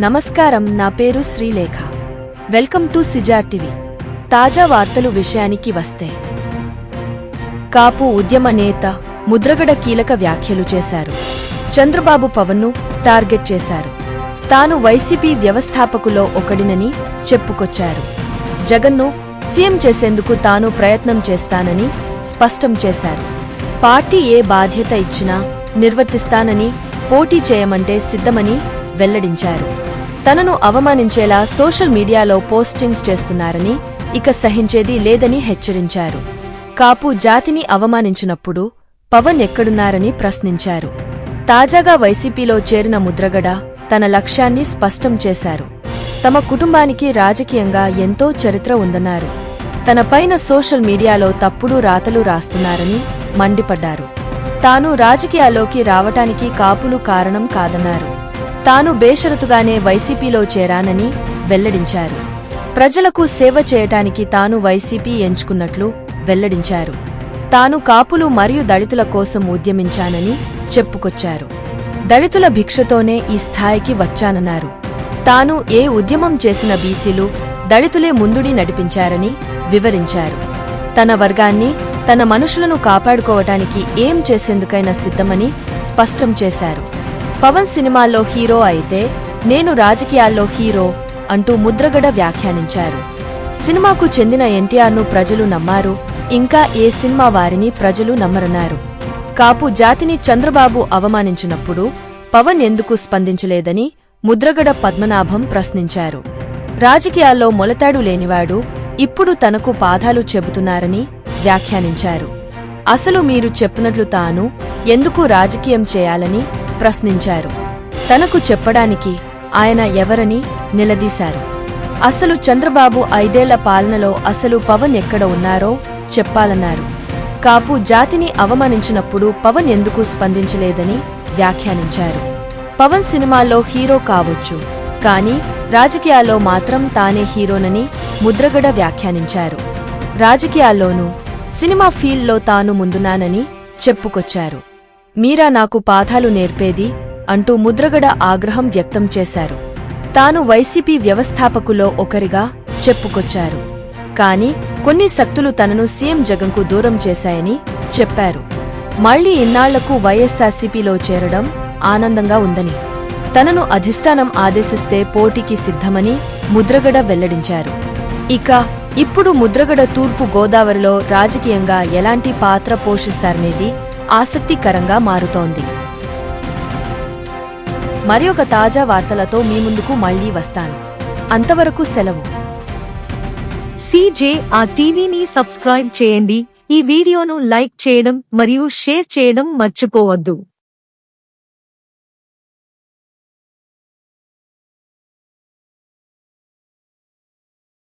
నమస్కారం, నా పేరు శ్రీలేఖ. వెల్కమ్ టు సిజార్ టీవీ. తాజా వార్తలు విషయానికి వస్తే, కాపు ఉద్యమ నేత ముద్రగడ కీలక వ్యాఖ్యలు చేశారు. చంద్రబాబు పవన్ను టార్గెట్ చేశారు. తాను వైసీపీ వ్యవస్థాపకులో ఒకడినని చెప్పుకొచ్చారు. జగన్ను సీఎం చేసేందుకు తాను ప్రయత్నం చేస్తానని స్పష్టం చేశారు. పార్టీ ఏ బాధ్యత ఇచ్చినా నిర్వర్తిస్తానని, పోటీ చేయమంటే సిద్ధమని వెల్లడించారు. తనను అవమానించేలా సోషల్ మీడియాలో పోస్టింగ్స్ చేస్తున్నారని, ఇక సహించేది లేదని హెచ్చరించారు. కాపు జాతిని అవమానించినప్పుడు పవన్ ఎక్కడున్నారని ప్రశ్నించారు. తాజాగా వైసీపీలో చేరిన ముద్రగడ తన లక్ష్యాన్ని స్పష్టం చేశారు. తమ కుటుంబానికి రాజకీయంగా ఎంతో చరిత్ర ఉందన్నారు. తన పైన సోషల్ మీడియాలో తప్పుడు రాతలు రాస్తున్నారని మండిపడ్డారు. తాను రాజకీయాల్లోకి రావటానికి కాపులు కారణం కాదన్నారు. తాను బేషరతుగానే వైసీపీలో చేరానని వెల్లడించారు. ప్రజలకు సేవ చేయటానికి తాను వైసీపీ ఎంచుకున్నట్లు వెల్లడించారు. తాను కాపులు మరియు దళితుల కోసం ఉద్యమించానని చెప్పుకొచ్చారు. దళితుల భిక్షతోనే ఈ స్థాయికి వచ్చానన్నారు. తాను ఏ ఉద్యమం చేసిన బీసీలు, దళితులే ముందుడి నడిపించారని వివరించారు. తన వర్గాన్ని, తన మనుషులను కాపాడుకోవటానికి ఏం చేసేందుకైనా సిద్ధమని స్పష్టం చేశారు. పవన్ సినిమాల్లో హీరో అయితే నేను రాజకీయాల్లో హీరో అంటూ ముద్రగడ వ్యాఖ్యానించారు. సినిమాకు చెందిన ఎన్టీఆర్ను ప్రజలు నమ్మారు, ఇంకా ఏ సినిమా వారిని ప్రజలు నమ్మరన్నారు. కాపు జాతిని చంద్రబాబు అవమానించినప్పుడు పవన్ ఎందుకు స్పందించలేదని ముద్రగడ పద్మనాభం ప్రశ్నించారు. రాజకీయాల్లో మొలతాడు లేనివాడు ఇప్పుడు తనకు పాఠాలు చెబుతున్నారని వ్యాఖ్యానించారు. అసలు మీరు చెప్పినట్లు తాను ఎందుకు రాజకీయం చేయాలని ప్రశ్నించారు. తనకు చెప్పడానికి ఆయన ఎవరని నిలదీశారు. అసలు చంద్రబాబు 5 ఏళ్ల పాలనలో అసలు పవన్ ఎక్కడ ఉన్నారో చెప్పాలన్నారు. కాపు జాతిని అవమానించినప్పుడు పవన్ ఎందుకు స్పందించలేదని వ్యాఖ్యానించారు. పవన్ సినిమాల్లో హీరో కావచ్చు, కానీ రాజకీయాల్లో మాత్రం తానే హీరోనని ముద్రగడ వ్యాఖ్యానించారు. రాజకీయాల్లోనూ సినిమా ఫీల్డ్లో తాను ముందున్నానని చెప్పుకొచ్చారు. మీరా నాకు పాఠాలు నేర్పేది అంటూ ముద్రగడ ఆగ్రహం వ్యక్తం చేశారు. తాను వైసీపీ వ్యవస్థాపకులో ఒకరిగా చెప్పుకొచ్చారు. కాని కొన్ని శక్తులు తనను సీఎం జగన్కు దూరం చేశాయని చెప్పారు. మళ్లీ ఇన్నాళ్లకు వైఎస్సార్సీపీలో చేరడం ఆనందంగా ఉందని, తనను అధిష్టానం ఆదేశిస్తే పోటీకి సిద్ధమని ముద్రగడ వెల్లడించారు. ఇక ఇప్పుడు ముద్రగడ తూర్పు గోదావరిలో రాజకీయంగా ఎలాంటి పాత్ర పోషిస్తారనేది ఆసక్తికరంగా మారుతోంది. మరి ఒక తాజా వార్తలతో మీ ముందుకు మళ్లీ వస్తాను. అంతవరకు సెలవు. సిజేఆర్ టీవీని సబ్స్క్రైబ్ చేయండి. ఈ వీడియోను లైక్ చేయడం మరియు షేర్ చేయడం మర్చిపోవద్దు.